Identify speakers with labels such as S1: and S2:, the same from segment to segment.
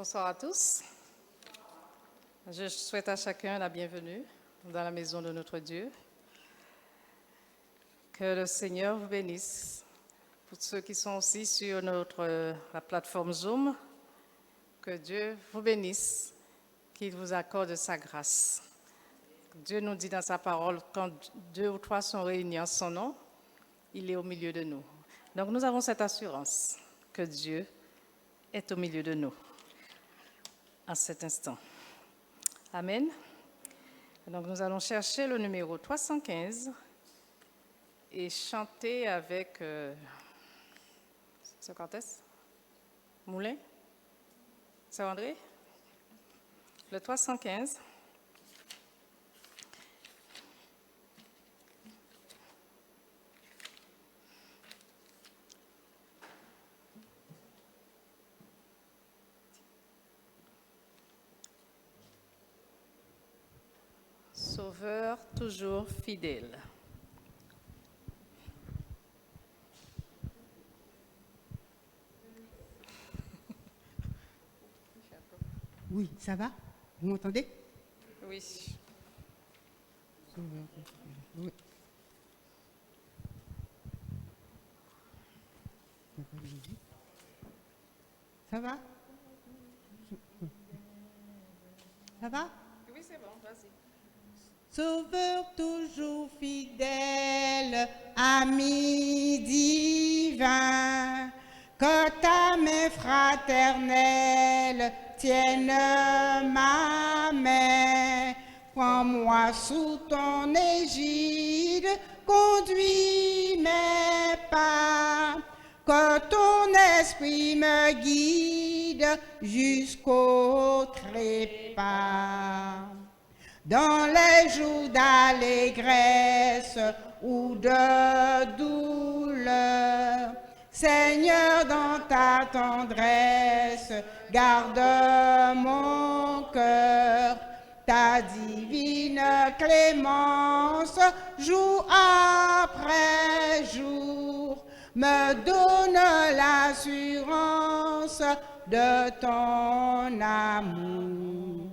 S1: Bonsoir à tous. Je souhaite à chacun la bienvenue dans la maison de notre Dieu. Que le Seigneur vous bénisse. Pour ceux qui sont aussi sur la plateforme Zoom, que Dieu vous bénisse, qu'il vous accorde sa grâce. Dieu nous dit dans sa parole, quand 2 ou 3 sont réunis en son nom, il est au milieu de nous. Donc nous avons cette assurance que Dieu est au milieu de nous à cet instant. Amen. Donc nous allons chercher le numéro 315 et chanter avec Sœur Cortès, Moulin, Sœur André, le 315. Sauveur toujours fidèle.
S2: Oui, ça va? Vous m'entendez?
S1: Oui.
S2: Oui. Ça va? Ça va?
S1: Oui, c'est bon, vas-y.
S2: Sauveur toujours fidèle, ami divin, que ta main fraternelle tienne ma main. Prends-moi sous ton égide, conduis mes pas, que ton esprit me guide jusqu'au trépas. Dans les jours d'allégresse ou de douleur, Seigneur, dans ta tendresse, garde mon cœur. Ta divine clémence, jour après jour, me donne l'assurance de ton amour.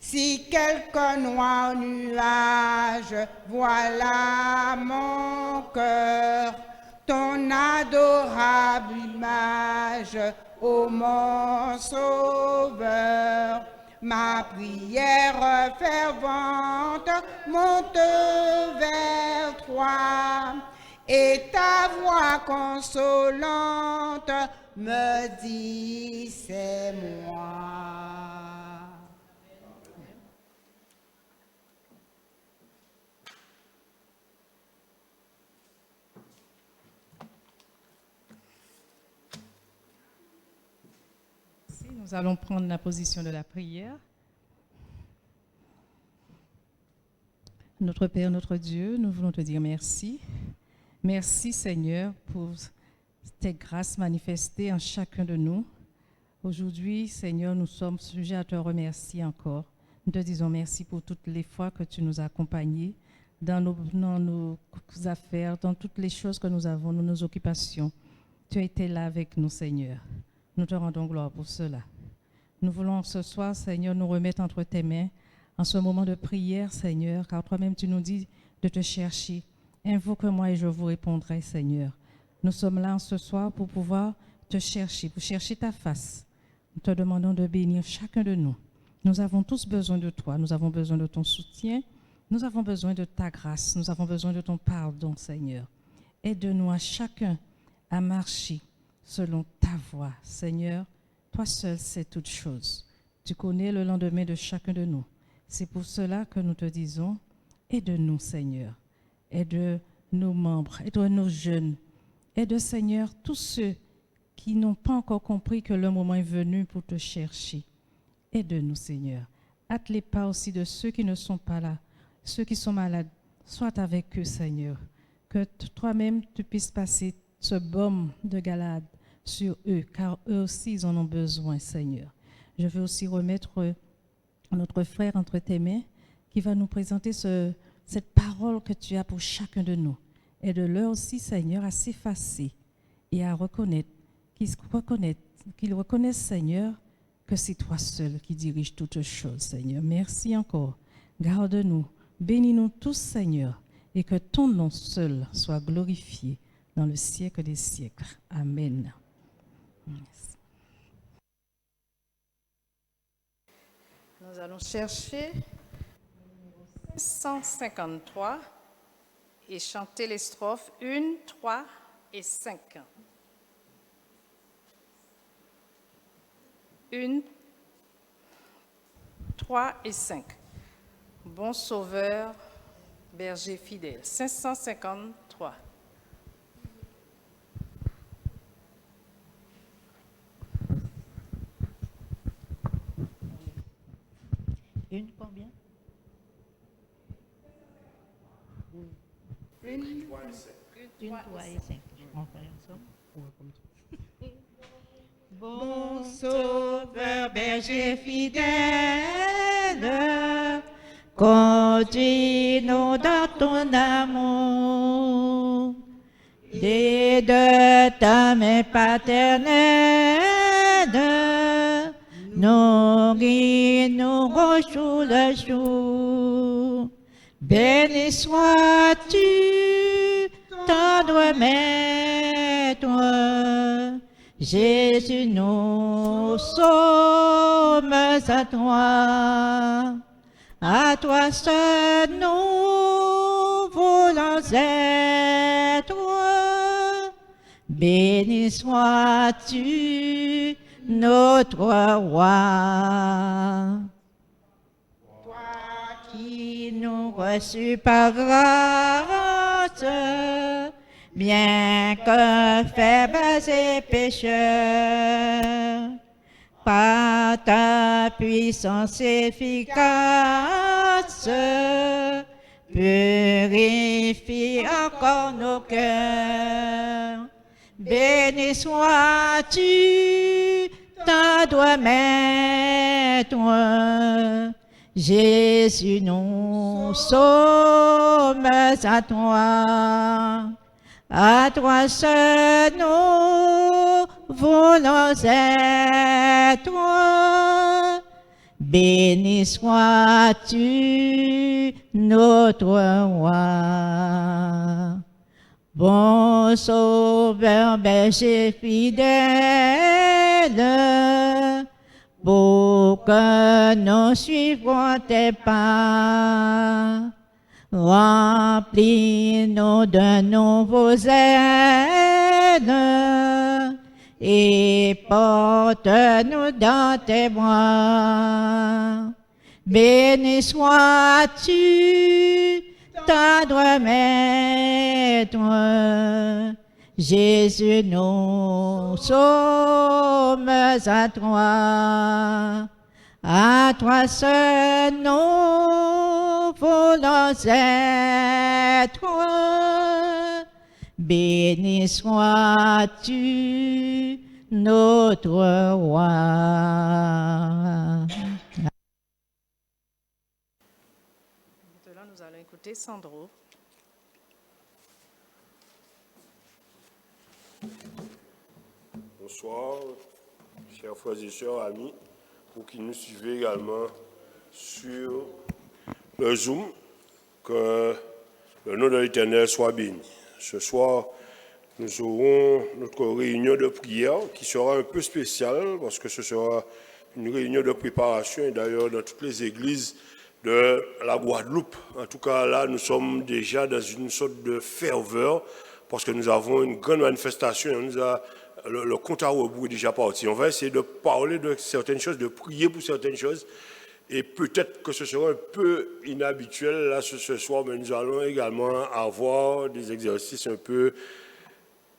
S2: Si quelque noir nuage voilà mon cœur, ton adorable image, ô mon sauveur, ma prière fervente monte vers toi, et ta voix consolante me dit c'est moi.
S1: Nous allons prendre la position de la prière. Notre Père, notre Dieu, nous voulons te dire merci. Merci Seigneur pour tes grâces manifestées en chacun de nous. Aujourd'hui, Seigneur, nous sommes sujets à te remercier encore. Nous te disons merci pour toutes les fois que tu nous as accompagnés dans nos affaires, dans toutes les choses que nous avons, dans nos occupations. Tu as été là avec nous, Seigneur. Nous te rendons gloire pour cela. Nous voulons ce soir, Seigneur, nous remettre entre tes mains en ce moment de prière, Seigneur, car toi-même tu nous dis de te chercher. Invoque-moi et je vous répondrai, Seigneur. Nous sommes là ce soir pour pouvoir te chercher, pour chercher ta face. Nous te demandons de bénir chacun de nous. Nous avons tous besoin de toi, nous avons besoin de ton soutien, nous avons besoin de ta grâce, nous avons besoin de ton pardon, Seigneur. Aide-nous à chacun à marcher selon ta voie, Seigneur. Toi seul sais toutes choses. Tu connais le lendemain de chacun de nous. C'est pour cela que nous te disons, aide-nous, Seigneur. Aide nos membres, aide nos jeunes. Aide, Seigneur, tous ceux qui n'ont pas encore compris que le moment est venu pour te chercher. Aide-nous, Seigneur. Hâte les pas aussi de ceux qui ne sont pas là, ceux qui sont malades. Sois avec eux, Seigneur. Que toi-même, tu puisses passer ce baume de Galade sur eux, car eux aussi, ils en ont besoin, Seigneur. Je veux aussi remettre notre frère entre tes mains, qui va nous présenter cette parole que tu as pour chacun de nous. Aide-leur aussi, Seigneur, à s'effacer et à reconnaître, qu'ils reconnaissent, Seigneur, que c'est toi seul qui dirige toutes choses, Seigneur. Merci encore. Garde-nous, bénis-nous tous, Seigneur, et que ton nom seul soit glorifié dans le siècle des siècles. Amen. Merci. Nous allons chercher 153 et chanter les strophes 1, 3 et 5. 1, 3 et 5. Bon Sauveur, berger fidèle. 553.
S3: Une combien? Une, 3 et 5. On fait ensemble.
S2: Bon Sauveur, berger fidèle, conduis-nous dans ton amour, et de ta main paternelle, nourris-nous au jour le jour. Béni sois-tu, tendre maître, Jésus, nous sommes à toi seul nous voulons être. Béni sois-tu, notre roi. Toi qui nous reçus par grâce, bien que faibles et pécheurs, par ta puissance efficace, purifie encore nos cœurs. Béni sois-tu, tendre maître, Jésus, nous sommes à toi seul nous voulons être. Béni sois-tu, notre roi. Bon Sauveur, berger fidèle, pour que nous suivrons tes pas, remplis-nous de nouveaux ailes et porte-nous dans tes bras. Béni sois-tu, tendre maître, Jésus, nous sommes à toi seul nous voulons être. Béni sois-tu, notre roi.
S1: Maintenant, nous allons écouter Sandro.
S4: Bonsoir, chers frères et sœurs, amis, pour qui nous suivez également sur le Zoom, que le nom de l'Éternel soit béni. Ce soir, nous aurons notre réunion de prière qui sera un peu spéciale parce que ce sera une réunion de préparation et d'ailleurs dans toutes les églises de la Guadeloupe. En tout cas, là, nous sommes déjà dans une sorte de ferveur parce que nous avons une grande manifestation. Le compte à rebours est déjà parti. On va essayer de parler de certaines choses, de prier pour certaines choses. Et peut-être que ce sera un peu inhabituel là ce soir, mais nous allons également avoir des exercices un peu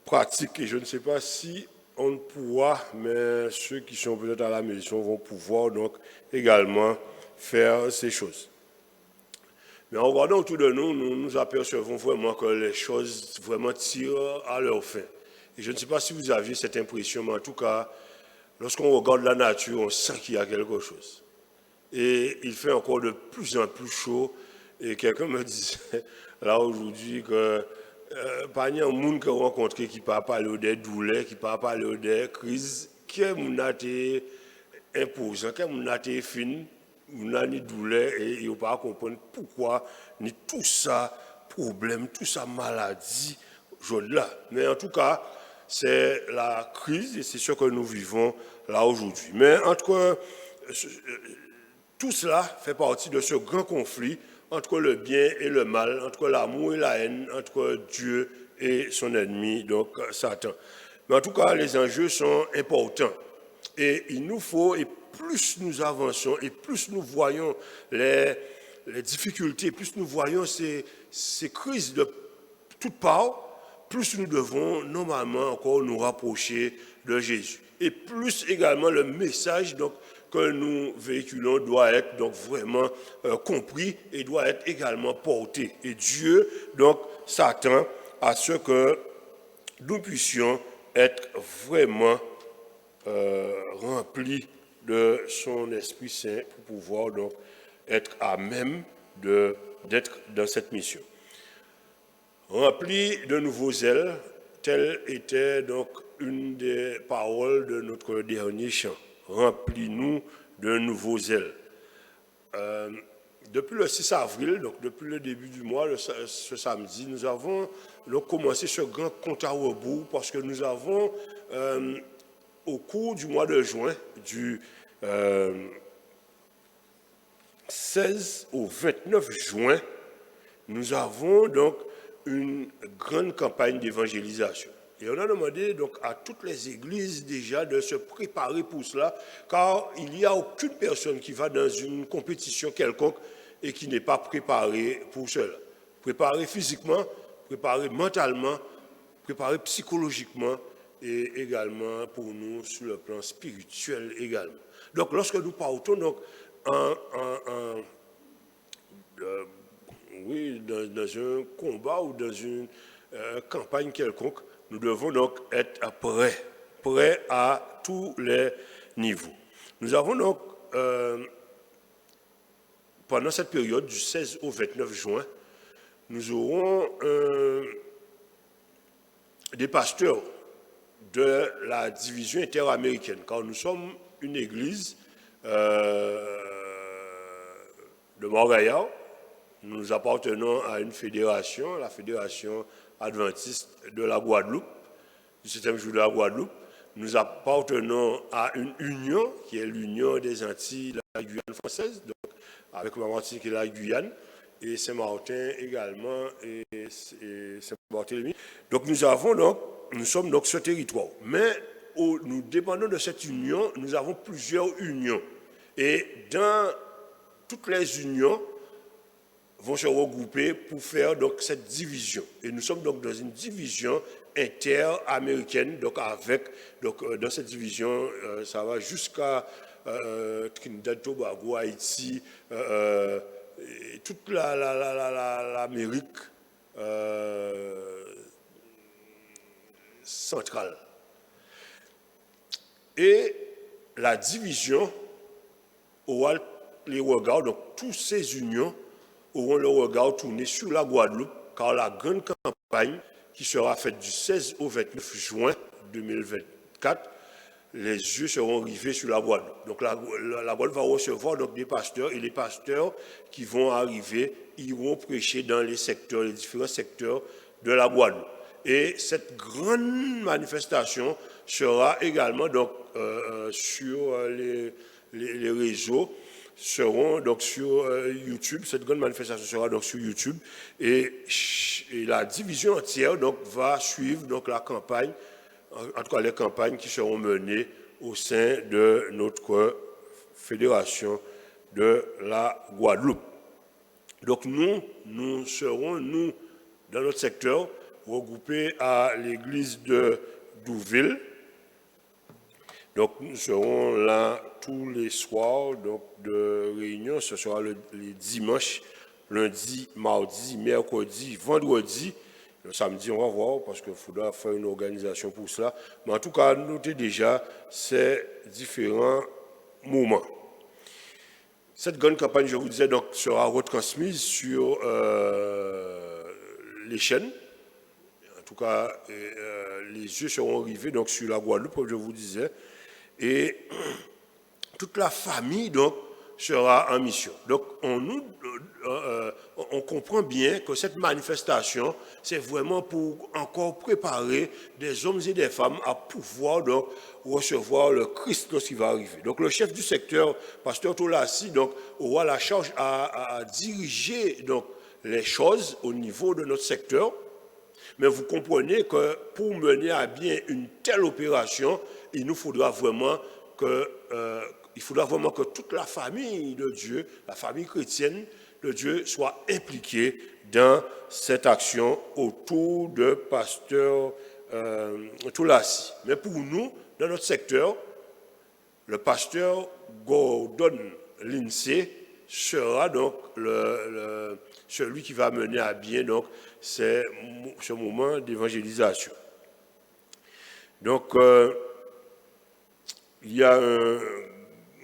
S4: pratiques. Et je ne sais pas si on pourra, mais ceux qui sont peut-être à la maison vont pouvoir donc également faire ces choses. Mais en regardant autour de nous, nous apercevons vraiment que les choses vraiment tirent à leur fin. Et je ne sais pas si vous aviez cette impression, mais en tout cas, lorsqu'on regarde la nature, on sent qu'il y a quelque chose. Et il fait encore de plus en plus chaud. Et quelqu'un me disait là aujourd'hui que pas il y a un monde qui a rencontré qui ne peut pas parler des douleurs, qui ne peut pas parler des crises, qui est imposant, quand on a été fin, on a ni douleur et on ne peut pas comprendre pourquoi ni tout ça problème, tout ça maladie, là. Mais en tout cas, c'est la crise et c'est ce que nous vivons là aujourd'hui. Mais entre tout cela fait partie de ce grand conflit entre le bien et le mal, entre l'amour et la haine, entre Dieu et son ennemi, donc Satan. Mais en tout cas, les enjeux sont importants. Et il nous faut, et plus nous avançons, et plus nous voyons les difficultés, plus nous voyons ces crises de toutes parts, plus nous devons normalement encore nous rapprocher de Jésus. Et plus également le message donc, que nous véhiculons doit être donc vraiment compris et doit être également porté. Et Dieu donc s'attend à ce que nous puissions être vraiment remplis de son Esprit Saint pour pouvoir donc être à même d'être dans cette mission. Remplis de nouveaux zèles, telle était donc une des paroles de notre dernier chant. Remplis-nous de nouveaux zèles. Depuis le 6 avril, donc depuis le début du mois, ce samedi, nous avons donc commencé ce grand compte à rebours parce que nous avons, au cours du mois de juin, du 16 au 29 juin, nous avons donc une grande campagne d'évangélisation. Et on a demandé donc à toutes les églises déjà de se préparer pour cela, car il n'y a aucune personne qui va dans une compétition quelconque et qui n'est pas préparée pour cela. Préparée physiquement, préparée mentalement, préparée psychologiquement et également pour nous sur le plan spirituel également. Donc lorsque nous partons donc dans un combat ou dans une campagne quelconque, nous devons donc être prêts à tous les niveaux. Nous avons donc, pendant cette période du 16 au 29 juin, nous aurons des pasteurs de la division interaméricaine, car nous sommes une église de Montréal. Nous appartenons à une fédération, la fédération adventiste de la Guadeloupe, du 7e jour de la Guadeloupe. Nous appartenons à une union, qui est l'union des Antilles de la Guyane française, donc avec la Martinique et la Guyane, et Saint-Martin également, et Saint-Barthélemy. Donc nous sommes donc ce territoire. Mais nous dépendons de cette union, nous avons plusieurs unions. Et dans toutes les unions, vont se regrouper pour faire donc cette division. Et nous sommes donc dans une division interaméricaine, donc dans cette division, ça va jusqu'à Trinidad, Tobago, Haïti, et toute l'Amérique centrale. Et la division aura les regards, donc toutes ces unions auront le regard tourné sur la Guadeloupe, car la grande campagne qui sera faite du 16 au 29 juin 2024, les yeux seront rivés sur la Guadeloupe. Donc la Guadeloupe va recevoir donc des pasteurs, et les pasteurs qui vont arriver iront prêcher dans les différents secteurs de la Guadeloupe. Et cette grande manifestation sera également donc, sur les réseaux, seront donc sur YouTube. Cette grande manifestation sera donc sur YouTube et la division entière donc va suivre donc la campagne, en tout cas les campagnes qui seront menées au sein de notre fédération de la Guadeloupe. Donc nous serons dans notre secteur regroupés à l'église de Douville. Donc nous serons là tous les soirs donc, de réunion. Ce sera les dimanches, lundi, mardi, mercredi, vendredi. Le samedi, on va voir parce qu'il faudra faire une organisation pour cela. Mais en tout cas, notez déjà ces différents moments. Cette grande campagne, je vous disais, donc, sera retransmise sur les chaînes. En tout cas, les yeux seront rivés donc, sur la Guadeloupe, comme je vous disais. Et toute la famille donc sera en mission. Donc on comprend bien que cette manifestation, c'est vraiment pour encore préparer des hommes et des femmes à pouvoir donc recevoir le Christ lorsqu'il va arriver. Donc le chef du secteur, pasteur Tolassi, donc aura la charge à diriger donc les choses au niveau de notre secteur. Mais vous comprenez que pour mener à bien une telle opération, il nous faudra vraiment que toute la famille de Dieu, la famille chrétienne de Dieu, soit impliquée dans cette action autour de pasteur Tolassi. Mais pour nous, dans notre secteur, le pasteur Gordon Lindsay sera donc celui qui va mener à bien donc, ce moment d'évangélisation. Donc, il y a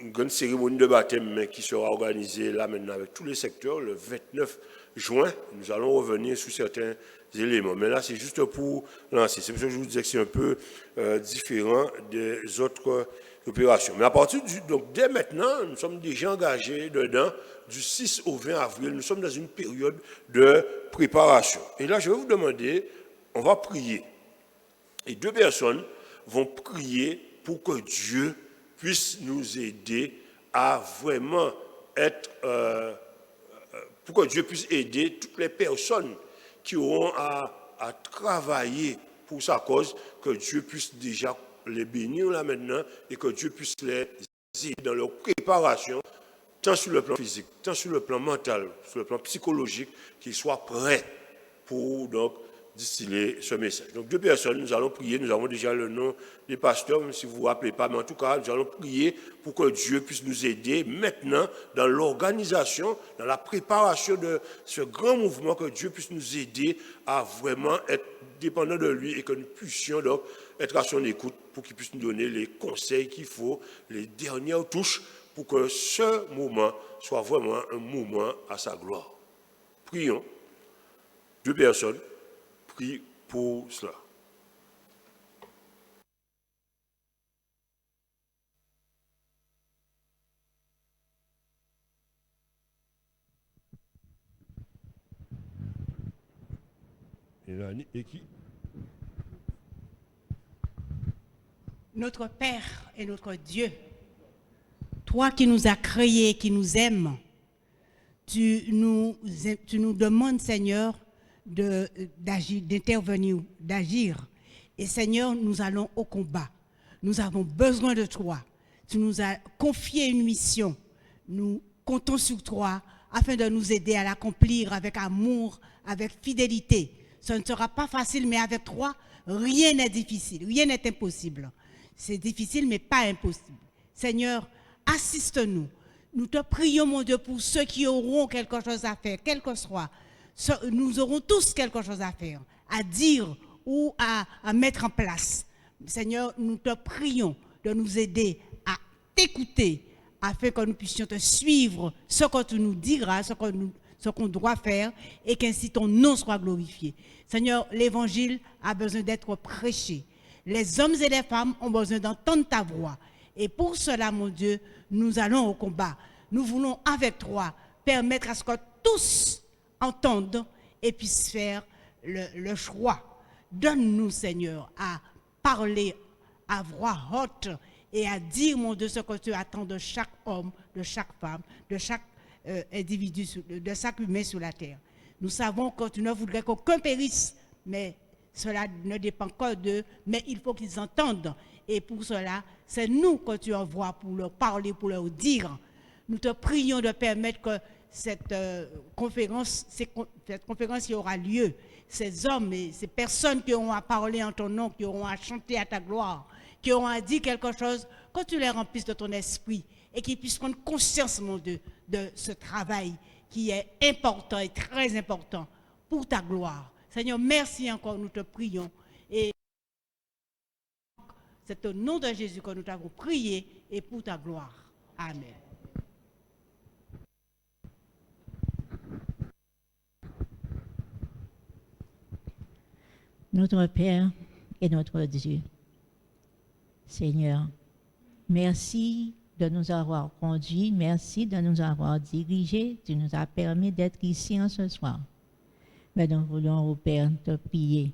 S4: une grande cérémonie de baptême qui sera organisée là maintenant avec tous les secteurs le 29 juin. Nous allons revenir sur certains éléments. Mais là, c'est juste pour lancer. C'est pour ça que je vous disais que c'est un peu différent des autres opérations. Mais à partir donc dès maintenant, nous sommes déjà engagés dedans. Du 6 au 20 avril, nous sommes dans une période de préparation. Et là, je vais vous demander, on va prier. Et 2 personnes vont prier pour que Dieu puisse nous aider à vraiment être, pour que Dieu puisse aider toutes les personnes qui auront à travailler pour sa cause, que Dieu puisse déjà les bénir là maintenant et que Dieu puisse les aider dans leur préparation, tant sur le plan physique, tant sur le plan mental, sur le plan psychologique, qu'ils soient prêts pour donc distiller ce message. Donc 2 personnes, nous allons prier, nous avons déjà le nom des pasteurs, même si vous ne vous rappelez pas, mais en tout cas, nous allons prier pour que Dieu puisse nous aider maintenant dans l'organisation, dans la préparation de ce grand mouvement, que Dieu puisse nous aider à vraiment être dépendants de lui et que nous puissions donc être à son écoute pour qu'il puisse nous donner les conseils qu'il faut, les dernières touches pour que ce moment soit vraiment un moment à sa gloire. Prions. 2 personnes. Prie pour cela. Et qui?
S3: Notre Père et notre Dieu, toi qui nous as créés, qui nous aimes, tu nous demandes, Seigneur, d'intervenir, d'agir. Et Seigneur, nous allons au combat. Nous avons besoin de toi. Tu nous as confié une mission. Nous comptons sur toi afin de nous aider à l'accomplir avec amour, avec fidélité. Ce ne sera pas facile, mais avec toi, rien n'est difficile, rien n'est impossible. C'est difficile, mais pas impossible. Seigneur, assiste-nous. Nous te prions, mon Dieu, pour ceux qui auront quelque chose à faire, quel que soit. Nous aurons tous quelque chose à faire, à dire ou à mettre en place. Seigneur, nous te prions de nous aider à t'écouter afin que nous puissions te suivre, ce que tu nous diras, ce qu'on doit faire et qu'ainsi ton nom soit glorifié. Seigneur, l'évangile a besoin d'être prêché. Les hommes et les femmes ont besoin d'entendre ta voix. Et pour cela, mon Dieu, nous allons au combat. Nous voulons, avec toi, permettre à ce que tous entendent et puissent faire le choix. Donne-nous, Seigneur, à parler à voix haute et à dire, mon Dieu, ce que tu attends de chaque homme, de chaque femme, de chaque individu, de chaque humain sur la terre. Nous savons que tu ne voudrais qu'aucun périsse, mais cela ne dépend que d'eux, mais il faut qu'ils entendent. Et pour cela, c'est nous que tu envoies pour leur parler, pour leur dire. Nous te prions de permettre que cette conférence qui aura lieu, ces hommes et ces personnes qui auront à parler en ton nom, qui auront à chanter à ta gloire, qui auront à dire quelque chose, que tu les remplisses de ton esprit et qu'ils puissent prendre conscience, mon Dieu, de ce travail qui est important et très important pour ta gloire. Seigneur, merci encore, nous te prions. Et c'est au nom de Jésus que nous t'avons prié et pour ta gloire. Amen.
S2: Notre Père et notre Dieu, Seigneur, merci de nous avoir conduits. Merci de nous avoir dirigés. Tu nous as permis d'être ici en ce soir. Mais nous voulons, au Père, te prier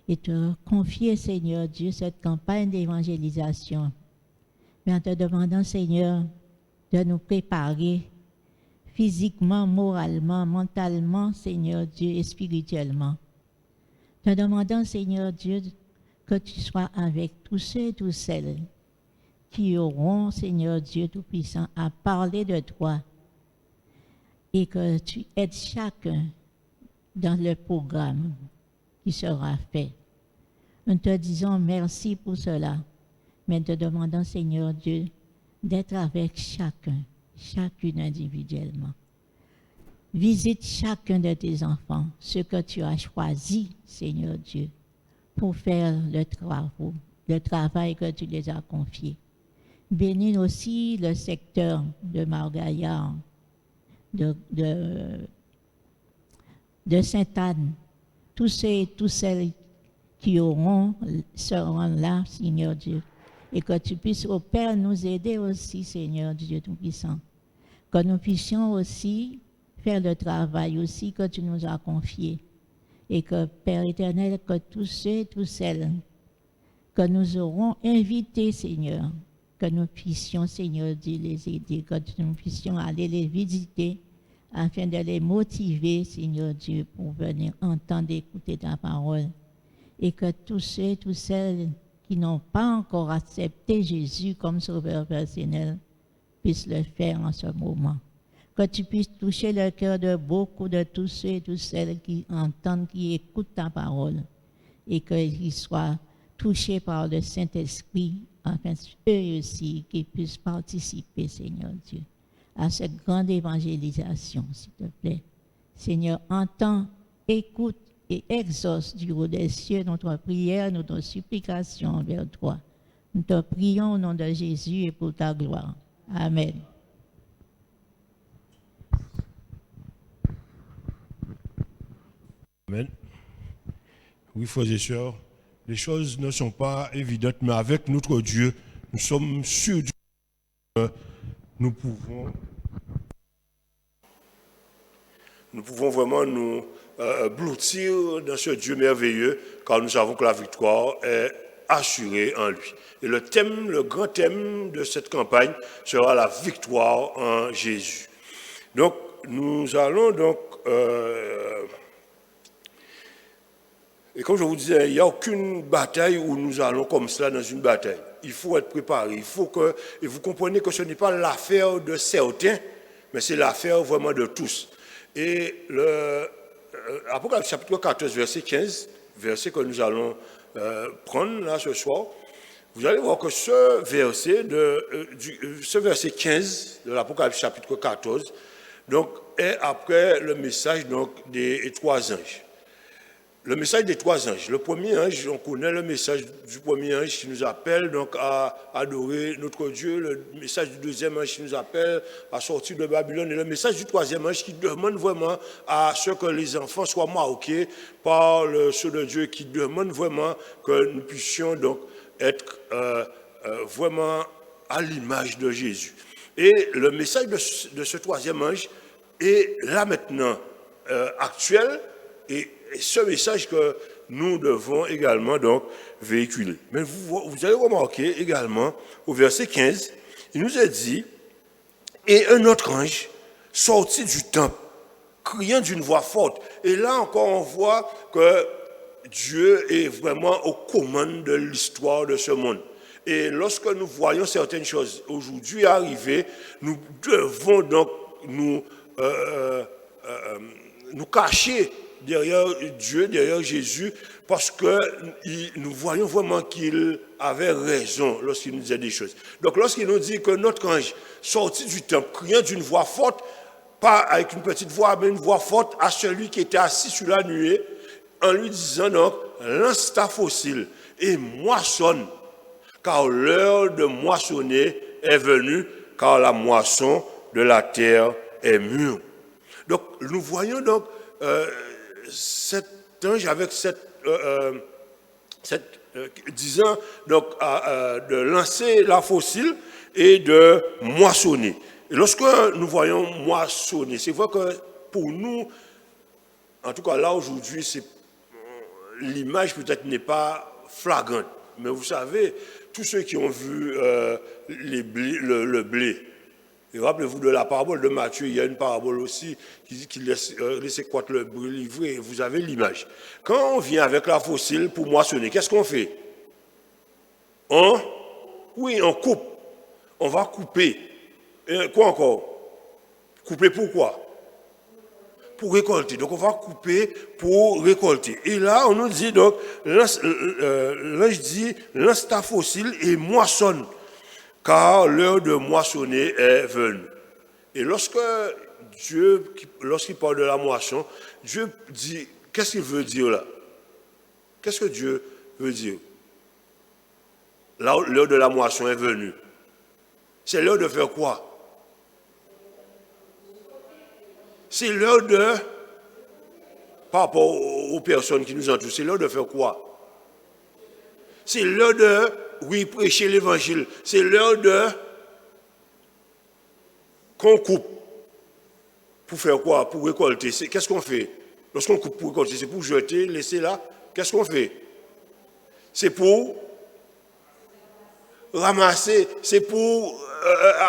S2: et te confier, Seigneur Dieu, cette campagne d'évangélisation. Mais en te demandant, Seigneur, de nous préparer physiquement, moralement, mentalement, Seigneur Dieu, et spirituellement. Te demandant, Seigneur Dieu, que tu sois avec tous ceux et toutes celles qui auront, Seigneur Dieu Tout-Puissant, à parler de toi et que tu aides chacun dans le programme qui sera fait. Nous te disons merci pour cela, mais te demandons, Seigneur Dieu, d'être avec chacune individuellement. Visite chacun de tes enfants, ceux que tu as choisis, Seigneur Dieu, pour faire le travail que tu les as confiés. Bénis aussi le secteur de Margaillard, de Sainte-Anne, tous ceux et toutes celles qui seront là, Seigneur Dieu, et que tu puisses, au Père, nous aider aussi, Seigneur Dieu Tout-Puissant, que nous puissions aussi faire le travail aussi que tu nous as confié, et que, Père éternel, que tous ceux et toutes celles que nous aurons invités, Seigneur, que nous puissions, Seigneur Dieu, les aider, que nous puissions aller les visiter, afin de les motiver, Seigneur Dieu, pour venir entendre et écouter ta parole. Et que tous ceux et toutes celles qui n'ont pas encore accepté Jésus comme sauveur personnel puissent le faire en ce moment. Que tu puisses toucher le cœur de beaucoup de tous ceux et toutes celles qui entendent, qui écoutent ta parole, et qu'ils soient touchés par le Saint-Esprit, afin eux aussi qu'ils puissent participer, Seigneur Dieu, à cette grande évangélisation, s'il te plaît. Seigneur, entends, écoute et exauce du haut des cieux notre prière, notre supplication envers toi. Nous te prions au nom de Jésus et pour ta gloire. Amen.
S4: Amen. Oui, frères et sœurs, les choses ne sont pas évidentes, mais avec notre Dieu, nous sommes sûrs que nous pouvons vraiment nous blottir dans ce Dieu merveilleux, car nous savons que la victoire est assurée en lui. Et le grand thème de cette campagne sera la victoire en Jésus. Donc, nous allons donc... et comme je vous disais, il n'y a aucune bataille où nous allons comme cela dans une bataille. Il faut être préparé. Il faut que... Et vous comprenez que ce n'est pas l'affaire de certains, mais c'est l'affaire vraiment de tous. Et Apocalypse chapitre 14, verset 15, verset que nous allons prendre là ce soir, vous allez voir que ce verset 15 de l'Apocalypse chapitre 14 donc, est après le message donc, des trois anges. Le message des trois anges. Le premier ange, on connaît le message du premier ange qui nous appelle donc à adorer notre Dieu. Le message du deuxième ange qui nous appelle à sortir de Babylone. Et le message du troisième ange qui demande vraiment à ce que les enfants soient marqués par le sceau de Dieu, qui demande vraiment que nous puissions donc être vraiment à l'image de Jésus. Et le message de ce troisième ange est là maintenant actuel, et ce message que nous devons également donc véhiculer. Mais vous allez remarquer également au verset 15, il nous est dit, et un autre ange sortit du temple, criant d'une voix forte. Et là encore on voit que Dieu est vraiment aux commandes de l'histoire de ce monde. Et lorsque nous voyons certaines choses aujourd'hui arriver, nous devons donc nous cacher derrière Dieu, derrière Jésus, parce que nous voyons vraiment qu'il avait raison lorsqu'il nous disait des choses. Donc lorsqu'il nous dit que notre ange sortit du temple, criant d'une voix forte, pas avec une petite voix, mais une voix forte à celui qui était assis sur la nuée, en lui disant donc, lance ta fossile et moissonne, car l'heure de moissonner est venue, car la moisson de la terre est mûre. Donc nous voyons donc cet ange avec cette disant donc, de lancer la fossile et de moissonner. Et lorsque nous voyons moissonner, c'est vrai que pour nous, en tout cas là aujourd'hui, l'image peut-être n'est pas flagrante. Mais vous savez, tous ceux qui ont vu le blé, et rappelez-vous de la parabole de Matthieu, il y a une parabole aussi qui dit qu'il laisse croître le blé livré, et vous avez l'image. Quand on vient avec la fossile pour moissonner, qu'est-ce qu'on fait? Oui, on coupe. On va couper. Et quoi encore? Couper pourquoi? Pour récolter. Donc on va couper pour récolter. Et là, on nous dit donc, l'ange dit, lance ta fossile et moissonne, car l'heure de moissonner est venue. Et lorsqu'il parle de la moisson, Dieu dit, qu'est-ce qu'il veut dire là? Qu'est-ce que Dieu veut dire? Là, l'heure de la moisson est venue. C'est l'heure de faire quoi? C'est l'heure de, par rapport aux personnes qui nous entourent, c'est l'heure de faire quoi? C'est l'heure de, oui, prêcher l'évangile. C'est l'heure de, qu'on coupe. Pour faire quoi? Pour récolter. Qu'est-ce qu'on fait? Lorsqu'on coupe pour récolter, c'est pour jeter, laisser là. Qu'est-ce qu'on fait? C'est pour ramasser, c'est pour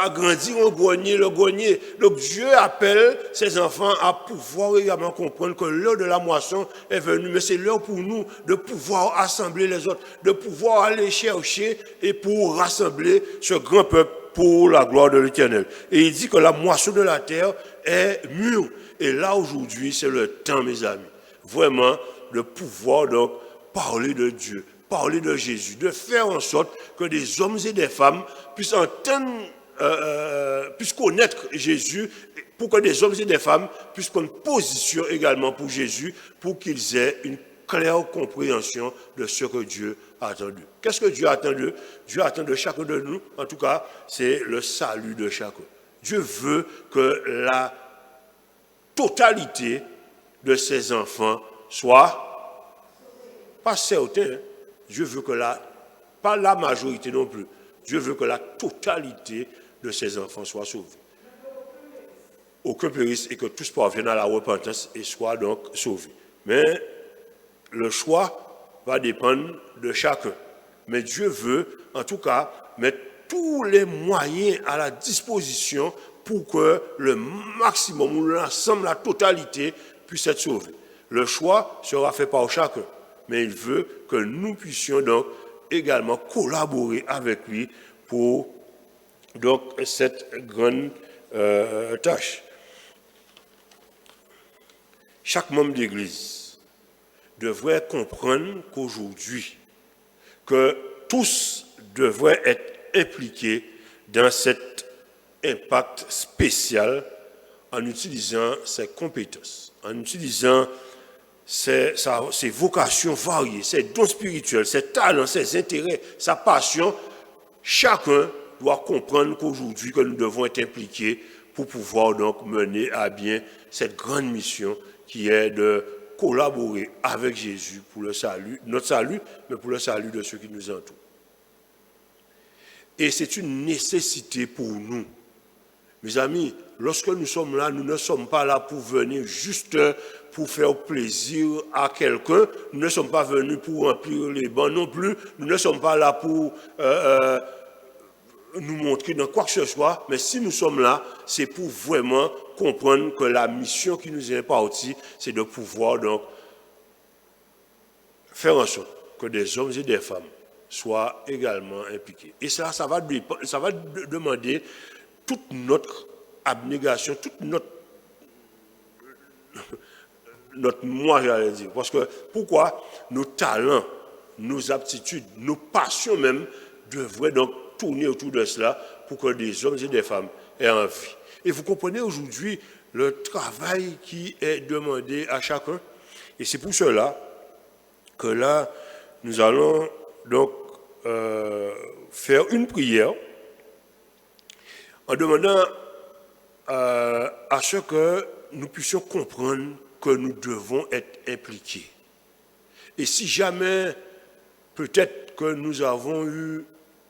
S4: agrandir le grenier. Donc Dieu appelle ses enfants à pouvoir également comprendre que l'heure de la moisson est venue, mais c'est l'heure pour nous de pouvoir assembler les autres, de pouvoir aller chercher et pour rassembler ce grand peuple pour la gloire de l'Éternel. Et il dit que la moisson de la terre est mûre. Et là aujourd'hui, c'est le temps, mes amis, vraiment de pouvoir donc parler de Dieu, parler de Jésus, de faire en sorte que des hommes et des femmes puissent entendre, puissent connaître Jésus, pour que des hommes et des femmes puissent prendre position également pour Jésus, pour qu'ils aient une claire compréhension de ce que Dieu a attendu. Qu'est-ce que Dieu attend d'eux? Dieu attend de chacun de nous, en tout cas, c'est le salut de chacun. Dieu veut que la totalité de ses enfants soit, pas certains, Dieu veut que pas la majorité non plus, Dieu veut que la totalité de ses enfants soit sauvés. Aucun périsse et que tous parviennent à la repentance et soient donc sauvés. Mais le choix va dépendre de chacun. Mais Dieu veut, en tout cas, mettre tous les moyens à la disposition pour que le maximum ou l'ensemble, la totalité puisse être sauvé. Le choix sera fait par chacun. Mais il veut que nous puissions donc également collaborer avec lui pour donc cette grande tâche. Chaque membre d'Église devrait comprendre qu'aujourd'hui, que tous devraient être impliqués dans cet impact spécial en utilisant ses compétences, en utilisant ses vocations variées, ses dons spirituels, ses talents, ses intérêts, sa passion. Chacun doit comprendre qu'aujourd'hui, que nous devons être impliqués pour pouvoir donc mener à bien cette grande mission qui est de collaborer avec Jésus pour le salut, notre salut, mais pour le salut de ceux qui nous entourent. Et c'est une nécessité pour nous. Mes amis, lorsque nous sommes là, nous ne sommes pas là pour venir juste pour faire plaisir à quelqu'un. Nous ne sommes pas venus pour remplir les bancs non plus. Nous ne sommes pas là pour nous montrer dans quoi que ce soit. Mais si nous sommes là, c'est pour vraiment comprendre que la mission qui nous est impartie, c'est de pouvoir donc faire en sorte que des hommes et des femmes soient également impliqués. Et ça va demander toute notre abnégation, toute notre moi, j'allais dire. Parce que, pourquoi? Nos talents, nos aptitudes, nos passions même devraient donc tourner autour de cela pour que des hommes et des femmes aient envie. Et vous comprenez aujourd'hui le travail qui est demandé à chacun. Et c'est pour cela que là, nous allons donc faire une prière en demandant à ce que nous puissions comprendre que nous devons être impliqués. Et si jamais peut-être que nous avons eu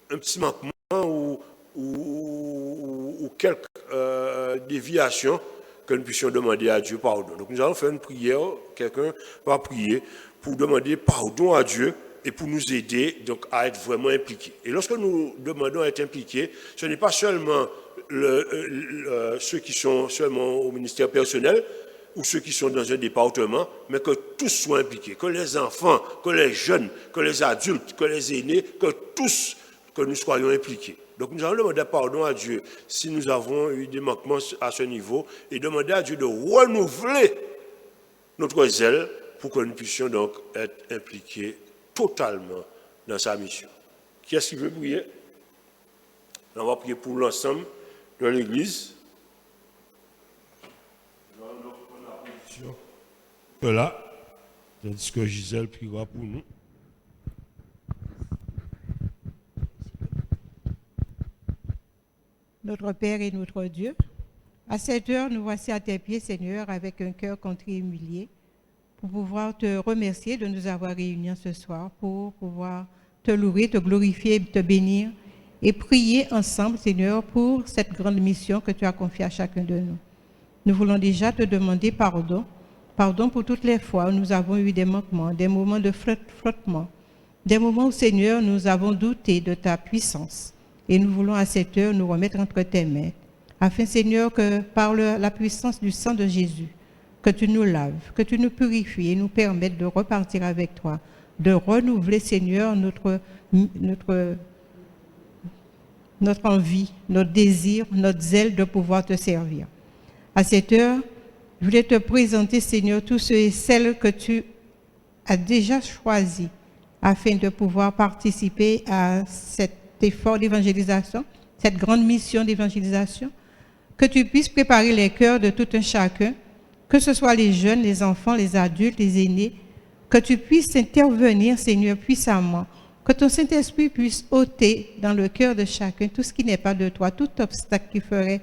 S4: un petit manquement ou quelques déviations, que nous puissions demander à Dieu pardon. Donc nous allons faire une prière, quelqu'un va prier pour demander pardon à Dieu et pour nous aider donc, à être vraiment impliqués. Et lorsque nous demandons à être impliqués, ce n'est pas seulement ceux qui sont seulement au ministère personnel ou ceux qui sont dans un département, mais que tous soient impliqués, que les enfants, que les jeunes, que les adultes, que les aînés, que tous, que nous soyons impliqués. Donc nous allons demander pardon à Dieu si nous avons eu des manquements à ce niveau et demander à Dieu de renouveler notre zèle pour que nous puissions donc être impliqués totalement dans sa mission. Qui est-ce qui veut prier? On va prier pour l'ensemble de l'Église. Nous allons donc prendre la position là, tandis que Gisèle priera pour nous.
S5: Notre Père et notre Dieu, à cette heure, nous voici à tes pieds, Seigneur, avec un cœur contrit et humilié, pour pouvoir te remercier de nous avoir réunis ce soir, pour pouvoir te louer, te glorifier, te bénir et prier ensemble, Seigneur, pour cette grande mission que tu as confiée à chacun de nous. Nous voulons déjà te demander pardon, pardon pour toutes les fois où nous avons eu des manquements, des moments de flottement, des moments où, Seigneur, nous avons douté de ta puissance. Et nous voulons à cette heure nous remettre entre tes mains, afin, Seigneur, que par la puissance du sang de Jésus, que tu nous laves, que tu nous purifies et nous permettes de repartir avec toi, de renouveler, Seigneur, notre envie, notre désir, notre zèle de pouvoir te servir. À cette heure, je voulais te présenter, Seigneur, tous ceux et celles que tu as déjà choisis afin de pouvoir participer à cet effort d'évangélisation, cette grande mission d'évangélisation, que tu puisses préparer les cœurs de tout un chacun, que ce soit les jeunes, les enfants, les adultes, les aînés, que tu puisses intervenir, Seigneur, puissamment, que ton Saint-Esprit puisse ôter dans le cœur de chacun tout ce qui n'est pas de toi, tout obstacle qui ferait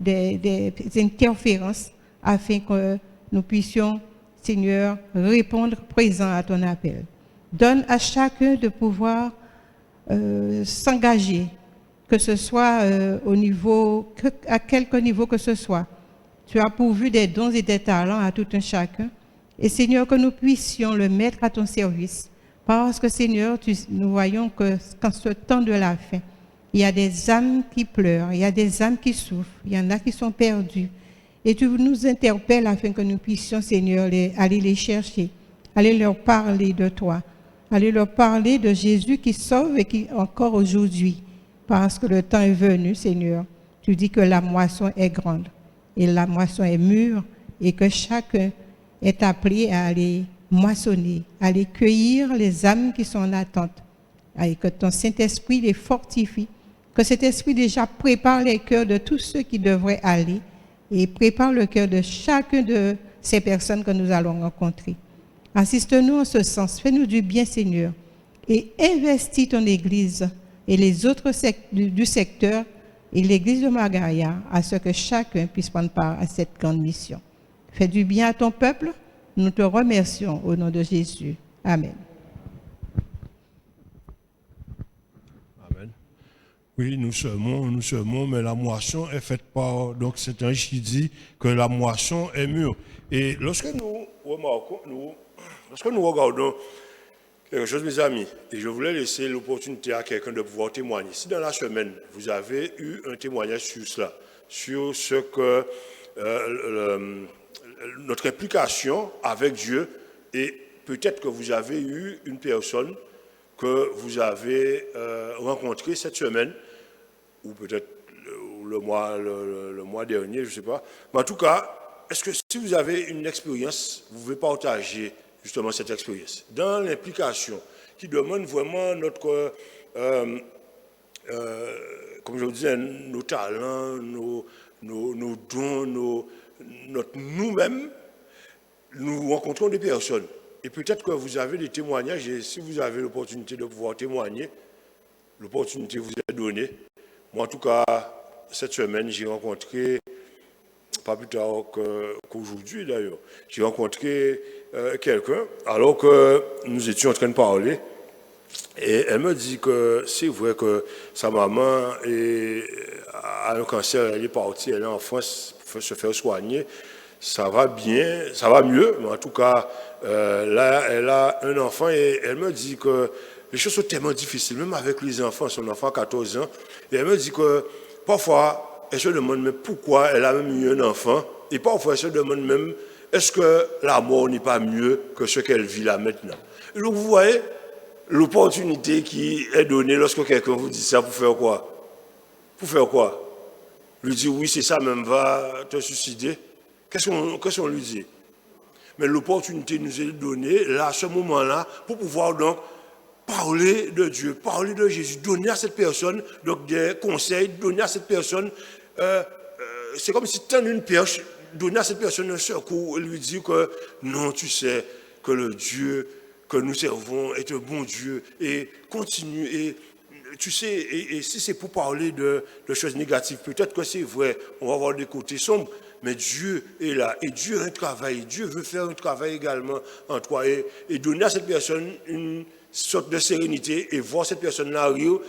S5: des interférences, afin que nous puissions, Seigneur, répondre présent à ton appel. Donne à chacun de pouvoir s'engager, que ce soit à quelque niveau que ce soit. Tu as pourvu des dons et des talents à tout un chacun. Et Seigneur, que nous puissions le mettre à ton service. Parce que Seigneur, nous voyons que qu'en ce temps de la fin, il y a des âmes qui pleurent, il y a des âmes qui souffrent, il y en a qui sont perdues. Et tu nous interpelles afin que nous puissions, Seigneur, aller les chercher, aller leur parler de toi. Allez leur parler de Jésus qui sauve et qui encore aujourd'hui, parce que le temps est venu, Seigneur. Tu dis que la moisson est grande et la moisson est mûre et que chacun est appelé à aller moissonner, à aller cueillir les âmes qui sont en attente. Et que ton Saint-Esprit les fortifie, que cet esprit déjà prépare les cœurs de tous ceux qui devraient aller et prépare le cœur de chacune de ces personnes que nous allons rencontrer. Assiste-nous en ce sens, fais-nous du bien, Seigneur, et investis ton Église et les autres du secteur et l'Église de Magaria à ce que chacun puisse prendre part à cette grande mission. Fais du bien à ton peuple, nous te remercions au nom de Jésus. Amen.
S4: Amen. Oui, nous semons, mais la moisson est faite par... Donc c'est un qui dit que la moisson est mûre. Et lorsque nous regardons quelque chose, mes amis, et je voulais laisser l'opportunité à quelqu'un de pouvoir témoigner. Si dans la semaine, vous avez eu un témoignage sur cela, sur ce que notre implication avec Dieu, et peut-être que vous avez eu une personne que vous avez rencontrée cette semaine, ou peut-être le mois dernier, je ne sais pas. Mais en tout cas, est-ce que si vous avez une expérience, vous pouvez partager justement cette expérience dans l'implication qui demande vraiment notre, comme je vous disais, nos talents, nos dons, nous-mêmes, nous rencontrons des personnes. Et peut-être que vous avez des témoignages, et si vous avez l'opportunité de pouvoir témoigner, l'opportunité vous est donnée. Moi, en tout cas, cette semaine, j'ai rencontré, pas plus tard qu'aujourd'hui d'ailleurs, j'ai rencontré quelqu'un, alors que nous étions en train de parler, Et elle me dit que c'est vrai que sa maman a un cancer, elle est partie, elle est en France pour se faire soigner. Ça va bien, ça va mieux, mais en tout cas, là, elle a un enfant et elle me dit que les choses sont tellement difficiles, même avec les enfants, son enfant a 14 ans, et elle me dit que parfois, elle se demande même pourquoi elle a même eu un enfant, et parfois elle se demande même, est-ce que la mort n'est pas mieux que ce qu'elle vit là maintenant? Et donc vous voyez, l'opportunité qui est donnée lorsque quelqu'un vous dit ça, pour faire quoi? Pour faire quoi? Lui dire oui, c'est ça, même va te suicider. Qu'est-ce qu'on lui dit? Mais l'opportunité nous est donnée, là, à ce moment-là, pour pouvoir donc parler de Dieu, parler de Jésus, donner à cette personne donc des conseils, donner à cette personne, c'est comme si tendre une perche, donner à cette personne un secours et lui dire que non, tu sais que le Dieu que nous servons est un bon Dieu et continue et tu sais, et si c'est pour parler de choses négatives, peut-être que c'est vrai, on va avoir des côtés sombres, mais Dieu est là et Dieu a un travail, Dieu veut faire un travail également en toi et donner à cette personne une sorte de sérénité et voir cette personne-là arriver, vous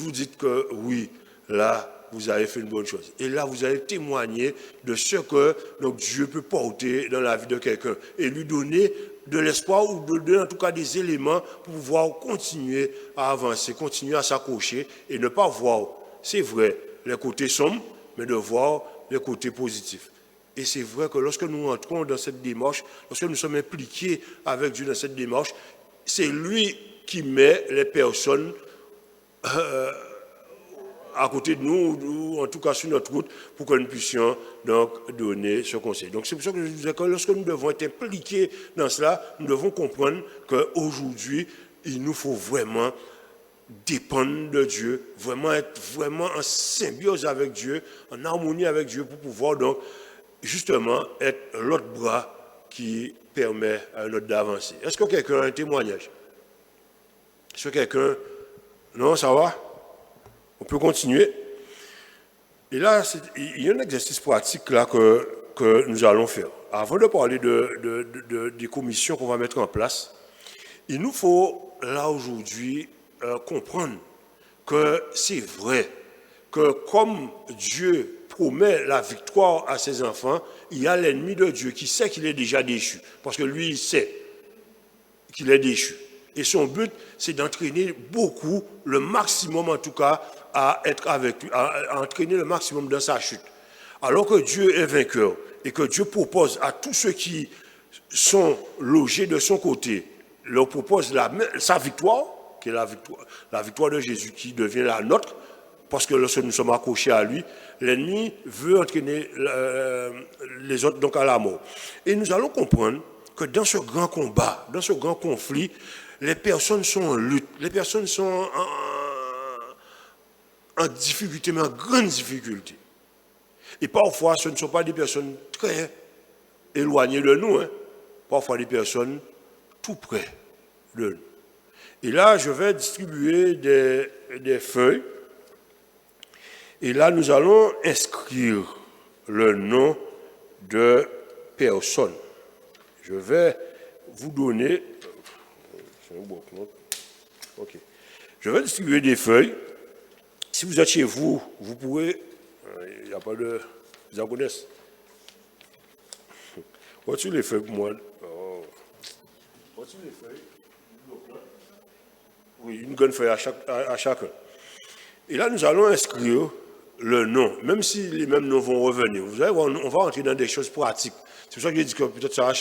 S4: vous dites que oui, là, vous avez fait une bonne chose. Et là, vous allez témoigner de ce que donc, Dieu peut porter dans la vie de quelqu'un et lui donner de l'espoir ou de donner en tout cas des éléments pour pouvoir continuer à avancer, continuer à s'accrocher et ne pas voir, c'est vrai, les côtés sombres, mais de voir les côtés positifs. Et c'est vrai que lorsque nous entrons dans cette démarche, lorsque nous sommes impliqués avec Dieu dans cette démarche, c'est lui qui met les personnes à côté de nous, ou en tout cas sur notre route, pour que nous puissions donc donner ce conseil. Donc c'est pour ça que je disais que lorsque nous devons être impliqués dans cela, nous devons comprendre qu'aujourd'hui, il nous faut vraiment dépendre de Dieu, vraiment être vraiment en symbiose avec Dieu, en harmonie avec Dieu, pour pouvoir donc justement être l'autre bras qui permet à un autre d'avancer. Est-ce que quelqu'un a un témoignage? Est-ce que quelqu'un... Non, ça va? On peut continuer. Et là, il y a un exercice pratique là que nous allons faire. Avant de parler des commissions qu'on va mettre en place, il nous faut là aujourd'hui comprendre que c'est vrai que comme Dieu promet la victoire à ses enfants, il y a l'ennemi de Dieu qui sait qu'il est déjà déchu. Parce que lui, il sait qu'il est déchu. Et son but, c'est d'entraîner beaucoup, le maximum en tout cas, à être avec lui, à entraîner le maximum dans sa chute. Alors que Dieu est vainqueur et que Dieu propose à tous ceux qui sont logés de son côté, leur propose sa victoire, qui est la victoire de Jésus qui devient la nôtre, parce que lorsque nous sommes accrochés à lui, l'ennemi veut entraîner les autres donc à la mort. Et nous allons comprendre que dans ce grand combat, dans ce grand conflit, les personnes sont en lutte, les personnes sont en difficulté, mais en grande difficulté. Et parfois, ce ne sont pas des personnes très éloignées de nous, hein. Parfois des personnes tout près de nous. Et là, je vais distribuer des feuilles. Et là, nous allons inscrire le nom de personnes. Je vais vous donner... Ok. Je vais distribuer des feuilles. Si vous êtes chez vous, vous pouvez... Il n'y a pas de... Vous en connaissez? Voici les feuilles pour moi. Voici les feuilles. Oui, une grande feuille à chacun. Et là, nous allons inscrire le nom, même si les mêmes noms vont revenir. Vous allez voir, on va entrer dans des choses pratiques. C'est pour ça que j'ai dit que peut-être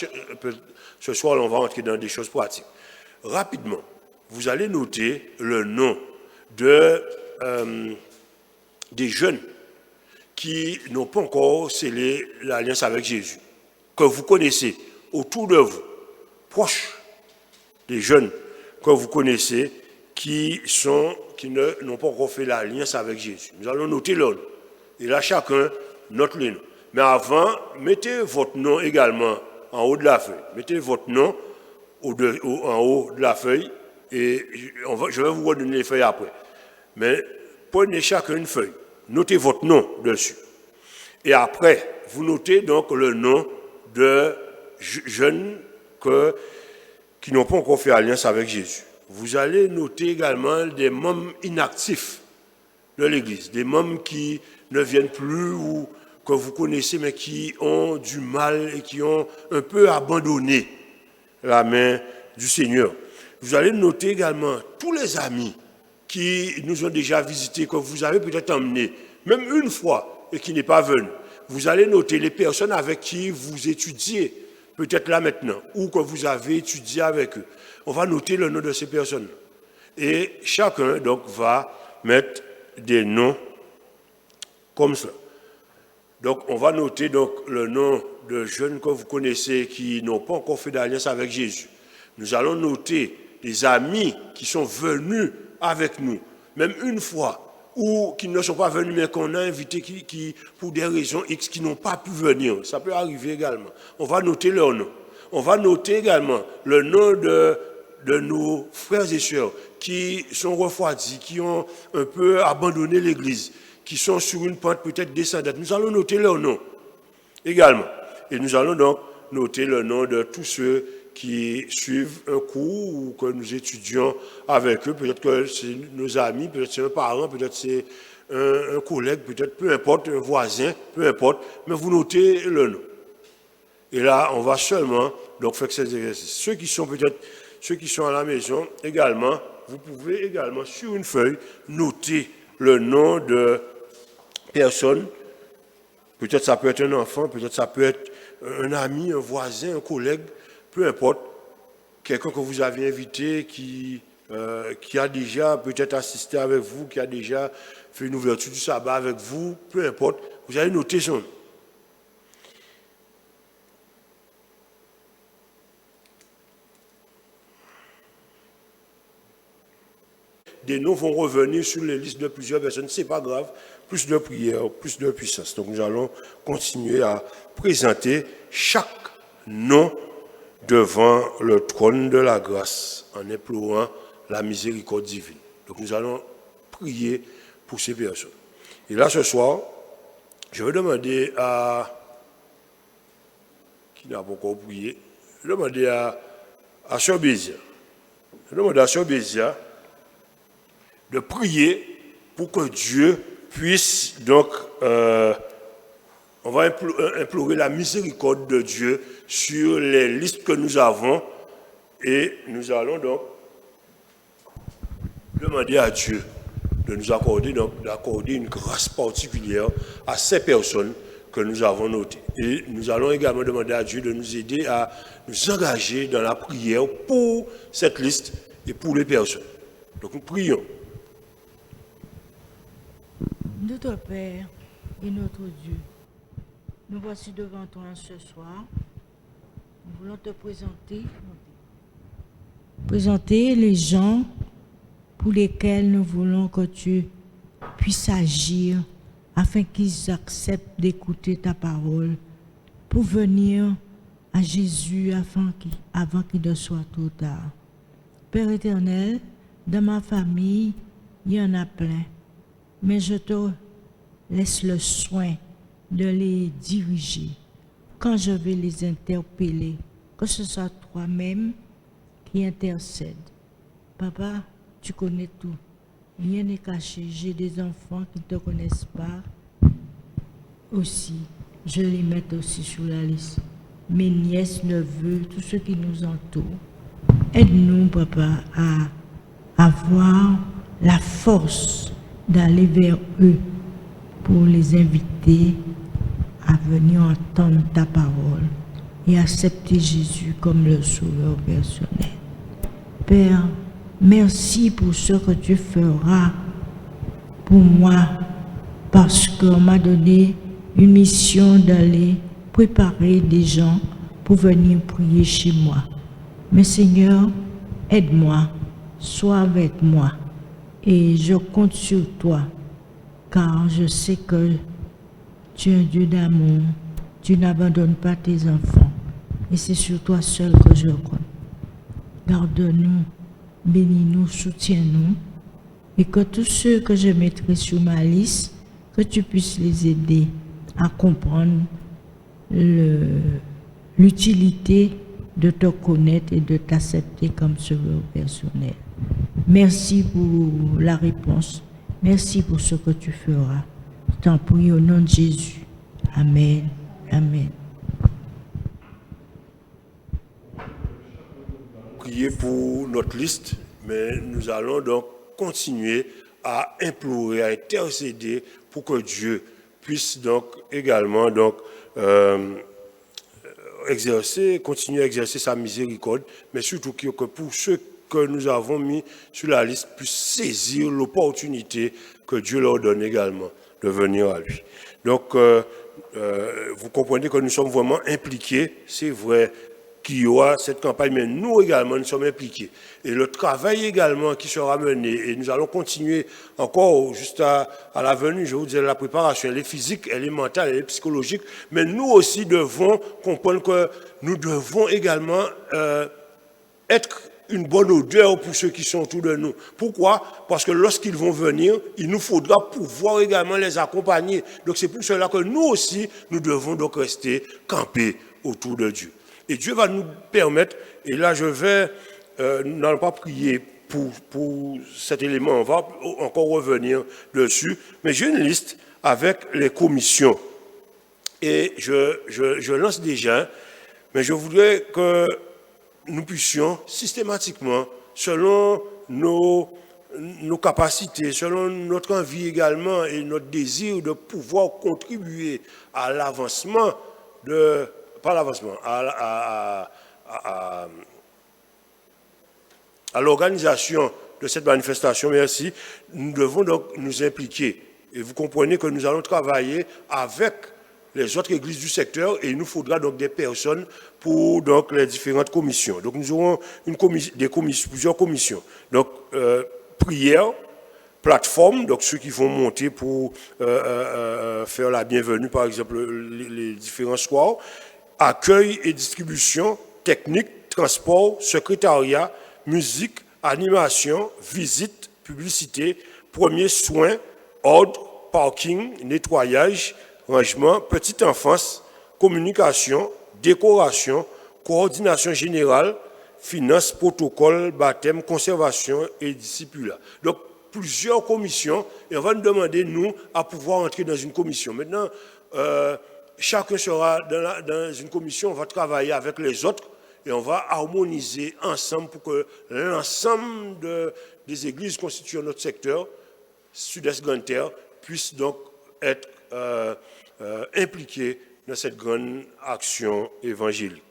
S4: ce soir, on va entrer dans des choses pratiques. Rapidement, vous allez noter le nom des jeunes qui n'ont pas encore scellé l'alliance avec Jésus, que vous connaissez autour de vous, proches des jeunes que vous connaissez, qui n'ont pas encore fait l'alliance avec Jésus. Nous allons noter leur nom. Et là, chacun note les noms. Mais avant, mettez votre nom également en haut de la feuille. Mettez votre nom en haut de la feuille et je vais vous redonner les feuilles après. Mais prenez chacun une feuille. Notez votre nom dessus. Et après, vous notez donc le nom de jeunes qui n'ont pas encore fait alliance avec Jésus. vous allez noter également des membres inactifs de l'Église, des membres qui ne viennent plus ou que vous connaissez mais qui ont du mal et qui ont un peu abandonné la main du Seigneur. Vous allez noter également tous les amis qui nous ont déjà visités, que vous avez peut-être emmenés, même une fois, et qui n'est pas venu. Vous allez noter les personnes avec qui vous étudiez, peut-être là maintenant, ou que vous avez étudié avec eux. On va noter le nom de ces personnes. Et chacun, donc, va mettre des noms comme ça. Donc, on va noter donc, le nom de jeunes que vous connaissez qui n'ont pas encore fait d'alliance avec Jésus. Nous allons noter les amis qui sont venus avec nous, même une fois, ou qui ne sont pas venus, mais qu'on a invités qui, pour des raisons X, qui n'ont pas pu venir. Ça peut arriver également. On va noter leur nom. On va noter également le nom de nos frères et sœurs qui sont refroidis, qui ont un peu abandonné l'Église, qui sont sur une pente peut-être descendante. Nous allons noter leur nom également. Et nous allons donc noter le nom de tous ceux qui suivent un cours ou que nous étudions avec eux. Peut-être que c'est nos amis, peut-être c'est un parent, peut-être c'est un collègue, peut-être peu importe, un voisin, peu importe. Mais vous notez le nom. Et là, on va seulement donc faire ces exercices. Ceux qui sont à la maison également, vous pouvez également sur une feuille noter le nom de personnes. Peut-être ça peut être un enfant, peut-être ça peut être un ami, un voisin, un collègue, peu importe, quelqu'un que vous avez invité qui a déjà peut-être assisté avec vous, qui a déjà fait une ouverture du sabbat avec vous, peu importe, vous allez noter son nom. Des noms vont revenir sur les listes de plusieurs personnes, ce n'est pas grave, plus de prière, plus de puissance. Donc nous allons continuer à présenter chaque nom devant le trône de la grâce en implorant la miséricorde divine. Donc nous allons prier pour ces personnes. Et là ce soir, je vais demander à qui n'a pas encore prié, je vais demander à Sœur Bézia. Je vais demander à Sœur Bézia de prier pour que Dieu puisse donc, on va implorer la miséricorde de Dieu sur les listes que nous avons et nous allons donc demander à Dieu de nous accorder, donc, d'accorder une grâce particulière à ces personnes que nous avons notées. Et nous allons également demander à Dieu de nous aider à nous engager dans la prière pour cette liste et pour les personnes. Donc nous prions.
S2: Notre Père et notre Dieu, nous voici devant toi ce soir. Nous voulons te présenter les gens pour lesquels nous voulons que tu puisses agir afin qu'ils acceptent d'écouter ta parole pour venir à Jésus avant qu'il ne soit trop tard. Père éternel, dans ma famille, il y en a plein. Mais je te laisse le soin de les diriger quand je vais les interpeller, que ce soit toi-même qui intercède. Papa, tu connais tout. Rien n'est caché. J'ai des enfants qui ne te connaissent pas. Aussi, je les mets aussi sur la liste. Mes nièces, neveux, tous ceux qui nous entourent. Aide-nous, Papa, à avoir la force d'aller vers eux pour les inviter à venir entendre ta parole et accepter Jésus comme le sauveur personnel. Père, merci pour ce que tu feras pour moi, parce qu'on m'a donné une mission d'aller préparer des gens pour venir prier chez moi. Mais Seigneur, aide-moi, sois avec moi. Et je compte sur toi, car je sais que tu es un Dieu d'amour. Tu n'abandonnes pas tes enfants. Et c'est sur toi seul que je compte. Garde-nous, bénis-nous, soutiens-nous. Et que tous ceux que je mettrai sur ma liste, que tu puisses les aider à comprendre l'utilité de te connaître et de t'accepter comme sauveur personnel. Merci pour la réponse. Merci pour ce que tu feras. T'en prie au nom de Jésus. Amen. Amen.
S4: Prier pour notre liste, mais nous allons donc continuer à implorer, à intercéder pour que Dieu puisse donc également donc continuer à exercer sa miséricorde, mais surtout que pour ceux que nous avons mis sur la liste puissent saisir l'opportunité que Dieu leur donne également de venir à lui. Donc, vous comprenez que nous sommes vraiment impliqués, c'est vrai qu'il y aura cette campagne, mais nous également, nous sommes impliqués. Et le travail également qui sera mené, et nous allons continuer encore juste à la venue, je vous disais, la préparation, elle est physique, elle est mentale, elle est psychologique, mais nous aussi devons comprendre que nous devons également être une bonne odeur pour ceux qui sont autour de nous. Pourquoi? Parce que lorsqu'ils vont venir, il nous faudra pouvoir également les accompagner. Donc c'est pour cela que nous aussi, nous devons donc rester campés autour de Dieu. Et Dieu va nous permettre, et là nous n'allons pas prier pour cet élément, on va encore revenir dessus, mais j'ai une liste avec les commissions. Et je lance déjà, mais je voudrais que nous puissions systématiquement, selon nos capacités, selon notre envie également et notre désir de pouvoir contribuer à l'avancement à l'organisation de cette manifestation, merci, nous devons donc nous impliquer. Et vous comprenez que nous allons travailler avec les autres églises du secteur et il nous faudra donc des personnes pour donc, les différentes commissions. Donc nous aurons plusieurs commissions. Donc prière, plateforme, donc ceux qui vont monter pour faire la bienvenue, par exemple les différents soirs, accueil et distribution, technique, transport, secrétariat, musique, animation, visite, publicité, premiers soins, ordre, parking, nettoyage, rangement, petite enfance, communication, décoration, coordination générale, finance, protocole, baptême, conservation et discipulat. Donc, plusieurs commissions, et on va nous demander, nous, à pouvoir entrer dans une commission. Maintenant, chacun sera dans une commission, on va travailler avec les autres, et on va harmoniser ensemble pour que l'ensemble des églises constituant notre secteur, Sud-Est Grande Terre, puissent donc être impliqués dans cette grande action évangélique.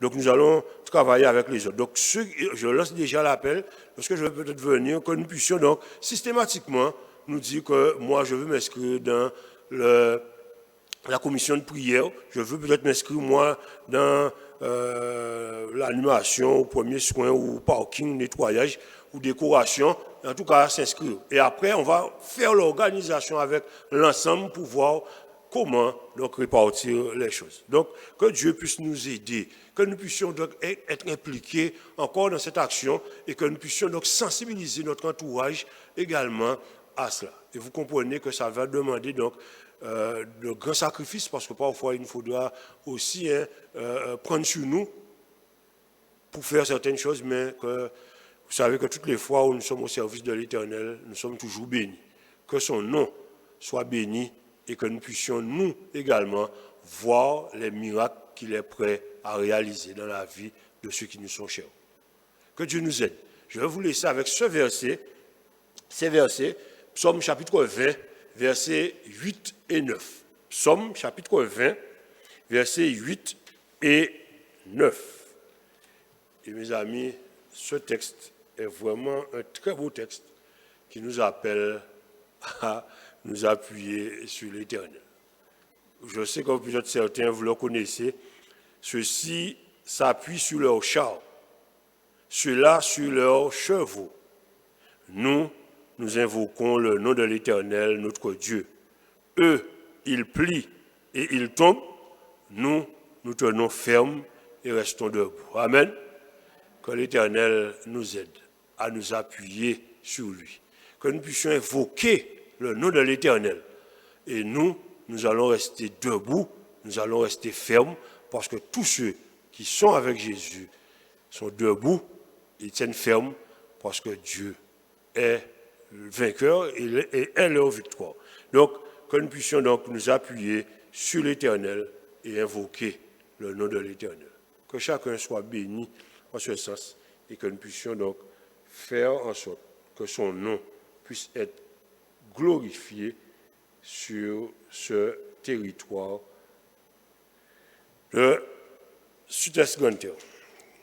S4: Donc nous allons travailler avec les autres. Donc je lance déjà l'appel, parce que je vais peut-être venir, que nous puissions donc systématiquement nous dire que moi je veux m'inscrire dans la commission de prière, je veux peut-être m'inscrire moi dans l'animation, au premier soin, ou parking, nettoyage, ou décoration, en tout cas s'inscrire. Et après on va faire l'organisation avec l'ensemble pour voir comment donc répartir les choses. Donc, que Dieu puisse nous aider, que nous puissions donc être impliqués encore dans cette action et que nous puissions donc sensibiliser notre entourage également à cela. Et vous comprenez que ça va demander donc de grands sacrifices parce que parfois il nous faudra aussi prendre sur nous pour faire certaines choses, mais que vous savez que toutes les fois où nous sommes au service de l'Éternel, nous sommes toujours bénis. Que son nom soit béni et que nous puissions, nous également, voir les miracles qu'il est prêt à réaliser dans la vie de ceux qui nous sont chers. Que Dieu nous aide. Je vais vous laisser avec ces versets, Psaume chapitre 20, versets 8 et 9. Psaume chapitre 20, versets 8 et 9. Et mes amis, ce texte est vraiment un très beau texte qui nous appelle à nous appuyer sur l'Éternel. Je sais que peut-être certains, vous le connaissez, ceux-ci s'appuient sur leurs chars, ceux-là sur leurs chevaux. Nous invoquons le nom de l'Éternel, notre Dieu. Eux, ils plient et ils tombent. Nous tenons fermes et restons debout. Amen. Que l'Éternel nous aide à nous appuyer sur lui. Que nous puissions invoquer le nom de l'Éternel. Et nous allons rester debout, nous allons rester fermes, parce que tous ceux qui sont avec Jésus sont debout, ils tiennent ferme, parce que Dieu est vainqueur et est leur victoire. Donc, que nous puissions donc nous appuyer sur l'Éternel et invoquer le nom de l'Éternel. Que chacun soit béni en ce sens et que nous puissions donc faire en sorte que son nom puisse être glorifié sur ce territoire de Sud-Est Grande-Terre.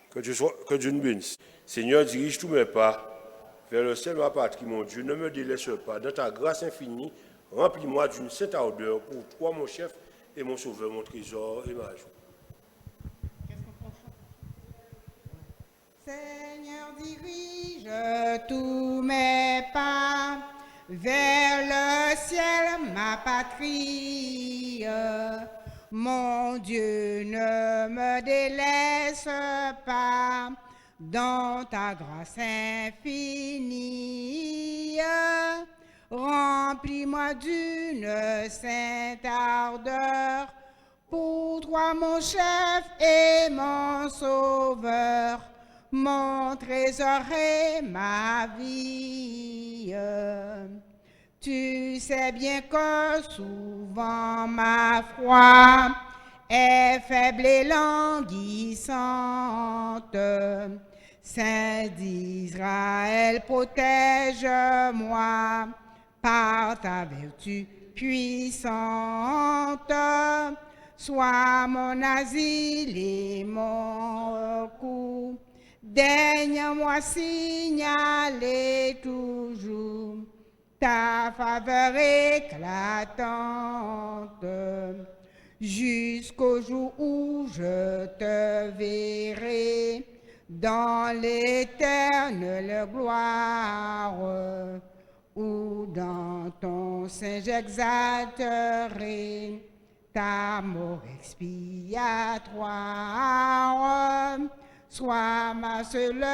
S4: Que Dieu nous bénisse. Seigneur, dirige tous mes pas vers le ciel, ma patrie, mon Dieu. Ne me délaisse pas. Dans ta grâce infinie, remplis-moi d'une sainte ardeur pour toi, mon chef et mon sauveur, mon trésor et ma joie.
S6: Seigneur, dirige tous mes pas vers le ciel, ma patrie. Mon Dieu, ne me délaisse pas dans ta grâce infinie. Remplis-moi d'une sainte ardeur pour toi, mon chef et mon sauveur, mon trésor et ma vie. Tu sais bien que souvent ma foi est faible et languissante. Saint d'Israël, protège-moi par ta vertu puissante. Sois mon asile et mon recours. Daigne-moi signaler toujours ta faveur éclatante, jusqu'au jour où je te verrai dans l'éternelle gloire, où dans ton sein j'exalterai ta mort expiatoire. Sois ma seule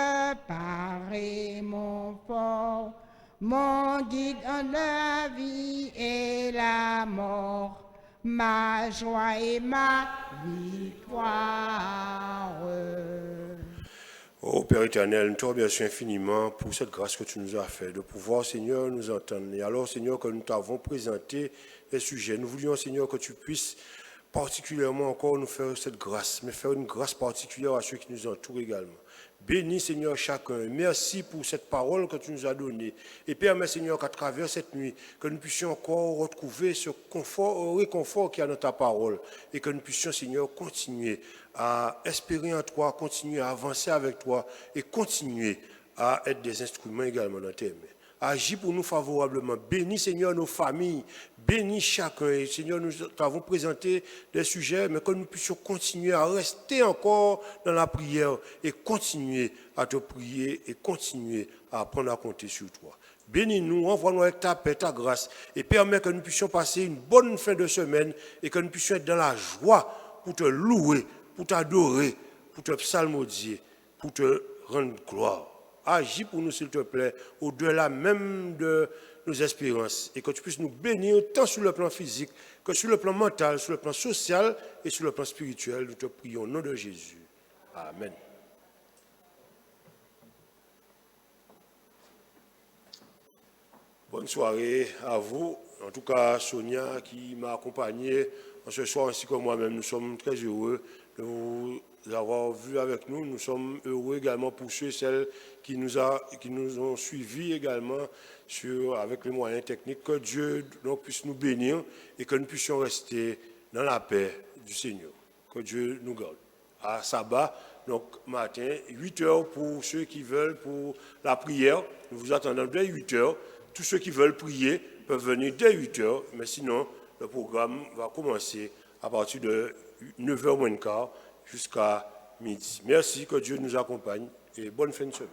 S6: part et mon fort, mon guide en la vie et la mort, ma joie et ma victoire.
S4: Ô Père éternel, nous te remercions infiniment pour cette grâce que tu nous as faite, de pouvoir, Seigneur, nous entendre. Et alors, Seigneur, que nous t'avons présenté les sujets, nous voulions, Seigneur, que tu puisses particulièrement encore nous faire cette grâce, mais faire une grâce particulière à ceux qui nous entourent également. Bénis, Seigneur, chacun. Merci pour cette parole que tu nous as donnée. Et permets, Seigneur, qu'à travers cette nuit, que nous puissions encore retrouver ce confort, réconfort qu'il y a dans ta parole. Et que nous puissions, Seigneur, continuer à espérer en toi, continuer à avancer avec toi et continuer à être des instruments également dans tes mains. Agis pour nous favorablement. Bénis, Seigneur, nos familles. Bénis chacun. Et Seigneur, nous t'avons présenté des sujets, mais que nous puissions continuer à rester encore dans la prière et continuer à te prier et continuer à apprendre à compter sur toi. Bénis-nous, envoie-nous avec ta paix, ta grâce et permets que nous puissions passer une bonne fin de semaine et que nous puissions être dans la joie pour te louer, pour t'adorer, pour te psalmodier, pour te rendre gloire. Agis pour nous, s'il te plaît, au-delà même de nos espérances, et que tu puisses nous bénir tant sur le plan physique que sur le plan mental, sur le plan social et sur le plan spirituel. Nous te prions au nom de Jésus. Amen. Bonne soirée à vous. En tout cas, Sonia qui m'a accompagné ce soir ainsi que moi-même, nous sommes très heureux de vous avoir vu avec nous. Nous sommes heureux également pour ceux et celles qui nous ont suivis également avec les moyens techniques. Que Dieu donc, puisse nous bénir et que nous puissions rester dans la paix du Seigneur. Que Dieu nous garde. À sabbat, donc matin, 8 heures pour ceux qui veulent pour la prière. Nous vous attendons dès 8 heures. Tous ceux qui veulent prier peuvent venir dès 8 heures. Mais sinon, le programme va commencer à partir de 9h moins le quart jusqu'à midi. Merci, que Dieu nous accompagne et bonne fin de semaine.